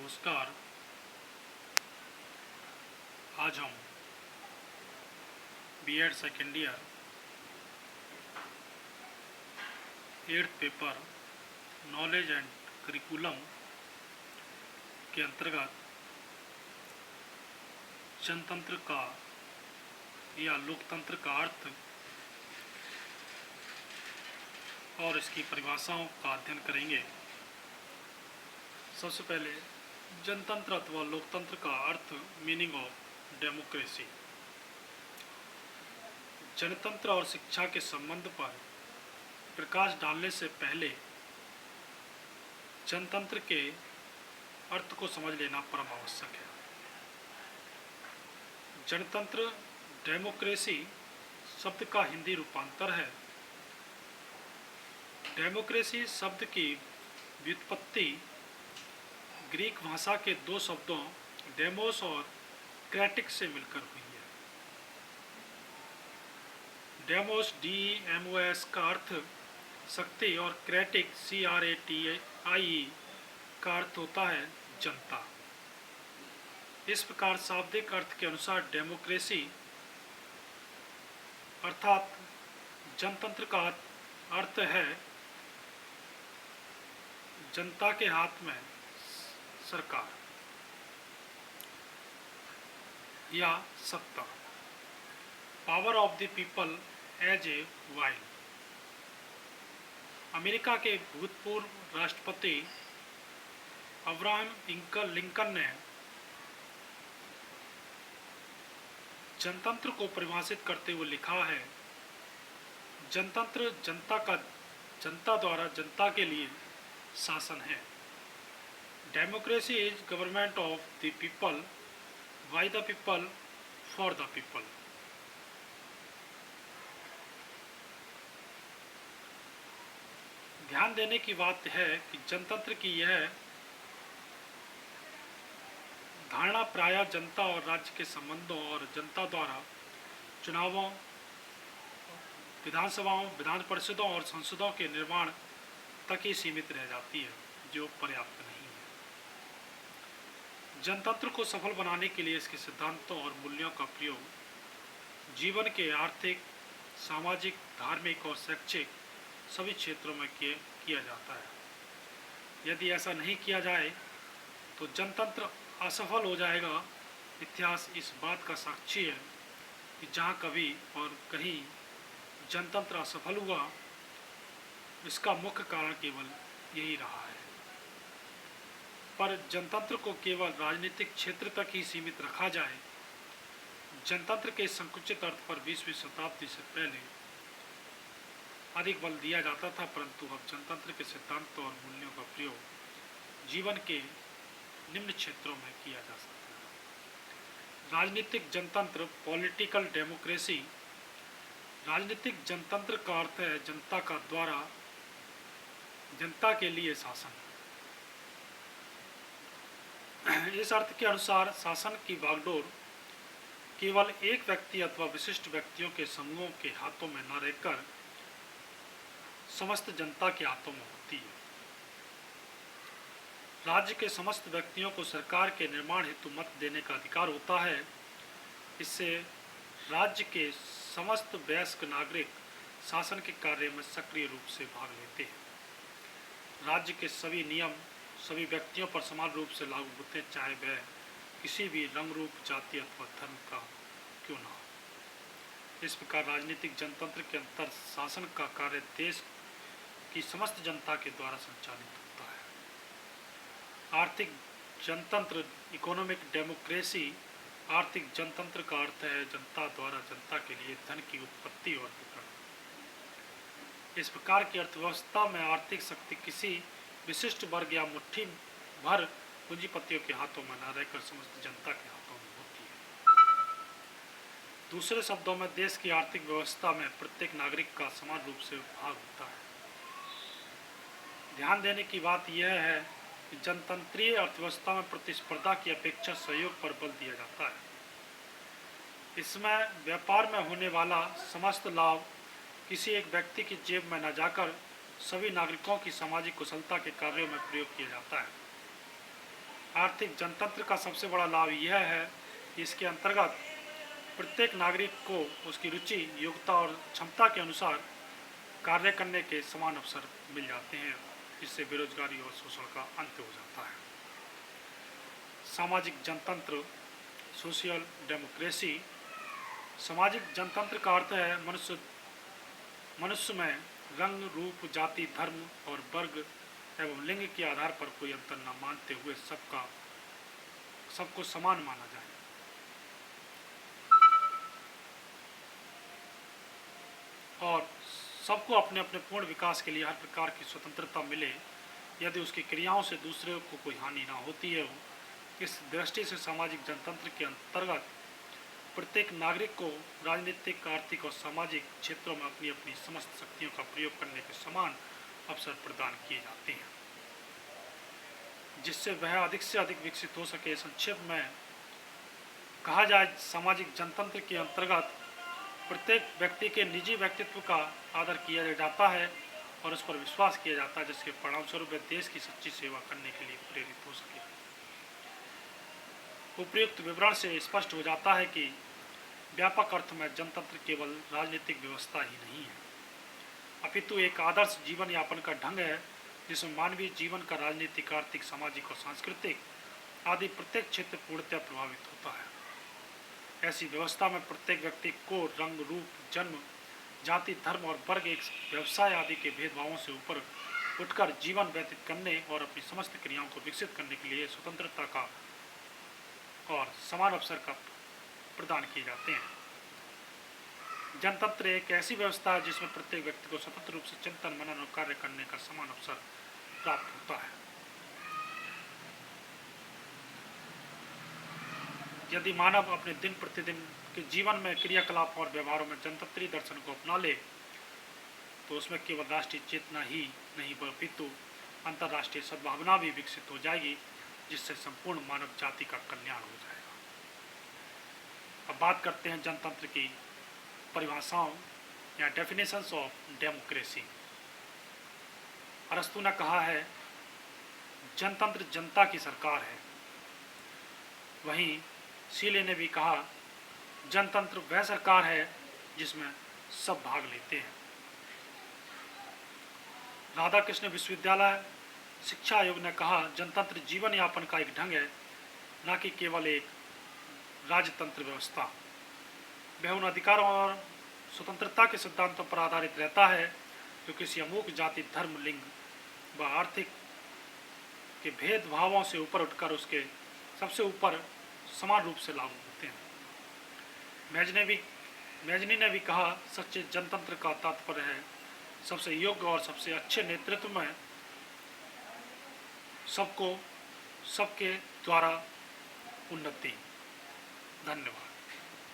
नमस्कार। आज हम B Ed second year 8th paper knowledge and curriculum के अंतर्गत जनतंत्र का या लोकतंत्र का अर्थ और इसकी परिभाषाओं का अध्ययन करेंगे। सबसे पहले जनतंत्र अथवा लोकतंत्र का अर्थ, मीनिंग ऑफ डेमोक्रेसी। जनतंत्र और शिक्षा के संबंध पर प्रकाश डालने से पहले जनतंत्र के अर्थ को समझ लेना परम आवश्यक है। जनतंत्र डेमोक्रेसी शब्द का हिंदी रूपांतर है। डेमोक्रेसी शब्द की व्युत्पत्ति ग्रीक भाषा के दो शब्दों डेमोस और क्रेटिक से मिलकर हुई है। डेमोस DEMOS का अर्थ शक्ति और क्रेटिक CRATIE का अर्थ होता है जनता। इस प्रकार शाब्दिक अर्थ के अनुसार डेमोक्रेसी अर्थात जनतंत्र का अर्थ है जनता के हाथ में सरकार या सत्ता। Power of the people as a while. America के भूतपूर्व राष्ट्रपति अब्राहम लिंकन ने जनतंत्र को परिभाषित करते हुए लिखा है, जनतंत्र जनता द्वारा जनता के लिए शासन है। Democracy is government of the people by the people for the people. ध्यान देने की बात है कि जनतंत्र की यह धारणा प्रायः जनता और राज्य के संबंधों और जनता द्वारा चुनावों, विधानसभाओं, विधान परिषदों और संसदों के निर्माण तक ही सीमित रह जाती है, जो पर्याप्त नहीं है। जनतंत्र को सफल बनाने के लिए इसके सिद्धांतों और मूल्यों का प्रयोग जीवन के आर्थिक, सामाजिक, धार्मिक और शैक्षिक सभी क्षेत्रों में किया जाता है। यदि ऐसा नहीं किया जाए तो जनतंत्र असफल हो जाएगा। इतिहास इस बात का साक्षी है कि जहाँ कभी और कहीं जनतंत्र असफल हुआ, इसका मुख्य कारण केवल यही रहा है। पर जनतंत्र को केवल राजनीतिक क्षेत्र तक ही सीमित रखा जाए। जनतंत्र के संकुचित अर्थ पर 20वीं शताब्दी से पहले अधिक बल दिया जाता था, परंतु अब जनतंत्र के सिद्धांतों और मूल्यों का प्रयोग जीवन के निम्न क्षेत्रों में किया जा सकता है। राजनीतिक जनतंत्र, पॉलिटिकल डेमोक्रेसी। राजनीतिक जनतंत्र का अर्थ है जनता का द्वारा जनता के लिए शासन। इस अर्थ के अनुसार शासन की बागडोर केवल एक व्यक्ति अथवा विशिष्ट व्यक्तियों के समूहों के हाथों में न रहकर समस्त जनता के हाथों में होती है। राज्य के समस्त व्यक्तियों को सरकार के निर्माण हेतु मत देने का अधिकार होता है। इससे राज्य के समस्त वयस्क नागरिक शासन के कार्य में सक्रिय रूप से भाग लेते हैं। राज्य के सभी नियम सभी व्यक्तियों पर समान रूप से लागू होते हैं, चाहे वह किसी भी रंग, रूप, जाति अथवा धर्म का क्यों न हो। इस प्रकार राजनीतिक जनतंत्र के अंतर शासन का कार्य देश की समस्त जनता के द्वारा संचालित होता है। आर्थिक जनतंत्र, इकोनॉमिक डेमोक्रेसी। आर्थिक जनतंत्र का अर्थ है जनता द्वारा जनता के लिए धन की उत्पत्ति और वितरण। इस प्रकार की अर्थव्यवस्था में आर्थिक शक्ति किसी विशिष्ट वर्ग या मुट्ठी भर पूंजीपतियों के हाथों में न रहकर समस्त जनता के हाथों में होती है। दूसरे शब्दों में देश की आर्थिक व्यवस्था में प्रत्येक नागरिक का समान रूप से भाग होता है। ध्यान देने की बात यह है कि जनतंत्रीय अर्थव्यवस्था में प्रतिस्पर्धा की अपेक्षा सहयोग पर बल दिया जाता है। इसमें व्यापार में होने वाला समस्त लाभ किसी एक व्यक्ति की जेब में न जाकर सभी नागरिकों की सामाजिक कुशलता के कार्यों में प्रयोग किया जाता है। आर्थिक जनतंत्र का सबसे बड़ा लाभ यह है कि इसके अंतर्गत प्रत्येक नागरिक को उसकी रुचि, योग्यता और क्षमता के अनुसार कार्य करने के समान अवसर मिल जाते हैं, जिससे बेरोजगारी और शोषण का अंत हो जाता है। सामाजिक जनतंत्र, सोशल डेमोक्रेसी। सामाजिक जनतंत्र का अर्थ है मनुष्य में रंग, रूप, जाति, धर्म और वर्ग एवं लिंग के आधार पर कोई अंतर न मानते हुए सबको समान माना जाए। और सबको अपने अपने पूर्ण विकास के लिए हर प्रकार की स्वतंत्रता मिले, यदि उसकी क्रियाओं से दूसरे को कोई हानि ना होती है। इस दृष्टि से सामाजिक जनतंत्र के अंतर्गत प्रत्येक नागरिक को राजनीतिक, आर्थिक और सामाजिक क्षेत्रों में अपनी अपनी समस्त शक्तियों का प्रयोग करने के समान अवसर प्रदान किए जाते हैं, जिससे वह अधिक से अधिक विकसित हो सके। संक्षेप में कहा जाए, सामाजिक जनतंत्र के अंतर्गत प्रत्येक व्यक्ति के निजी व्यक्तित्व का आदर किया जाता है और उस पर विश्वास किया जाता है, जिसके परिणामस्वरूप वह देश की सच्ची सेवा करने के लिए प्रेरित हो सके। उपयुक्त विवरण से स्पष्ट हो जाता है कि व्यापक अर्थ में जनतंत्र केवल राजनीतिक व्यवस्था ही नहीं है, अपितु एक आदर्श जीवन यापन का ढंग है, जिसमें मानवीय जीवन का राजनीतिक, आर्थिक, सामाजिक और सांस्कृतिक आदि प्रत्येक क्षेत्र पूर्णतः प्रभावित होता है। ऐसी व्यवस्था में प्रत्येक व्यक्ति को रंग, रूप, जन्म, जाति, धर्म और वर्ग, एक व्यवसाय आदि के भेदभावों से ऊपर उठकर जीवन व्यतीत करने और अपनी समस्त क्रियाओं को विकसित करने के लिए स्वतंत्रता का और समान अवसर का प्रदान किए जाते हैं। जनतंत्र एक ऐसी व्यवस्था है जिसमें प्रत्येक व्यक्ति को स्वतंत्र रूप से चिंतन, मनन और कार्य करने का समान अवसर प्राप्त होता है। यदि मानव अपने दिन प्रतिदिन के जीवन में, क्रियाकलाप और व्यवहारों में जनतंत्री दर्शन को अपना ले, तो उसमें केवल राष्ट्रीय चेतना ही नहीं अपितु अंतर्राष्ट्रीय सद्भावना भी विकसित हो जाएगी, जिससे संपूर्ण मानव जाति का कल्याण हो जाएगा। अब बात करते हैं जनतंत्र की परिभाषाओं या डेफिनेशंस ऑफ डेमोक्रेसी। अरस्तु ने कहा है, जनतंत्र जनता की सरकार है। वहीं सीले ने भी कहा, जनतंत्र वह सरकार है जिसमें सब भाग लेते हैं। राधा कृष्ण विश्वविद्यालय शिक्षा आयोग ने कहा, जनतंत्र जीवन यापन का एक ढंग है, न कि केवल एक राजतंत्र व्यवस्था। वह उन अधिकारों और स्वतंत्रता के सिद्धांतों पर आधारित रहता है जो किसी अमुक जाति, धर्म, लिंग व आर्थिक के भेदभावों से ऊपर उठकर उसके सबसे ऊपर समान रूप से लागू होते हैं। मैजनी ने भी कहा, सच्चे जनतंत्र का तात्पर्य है सबसे योग्य और सबसे अच्छे नेतृत्व में सबके द्वारा उन्नति। धन्यवाद।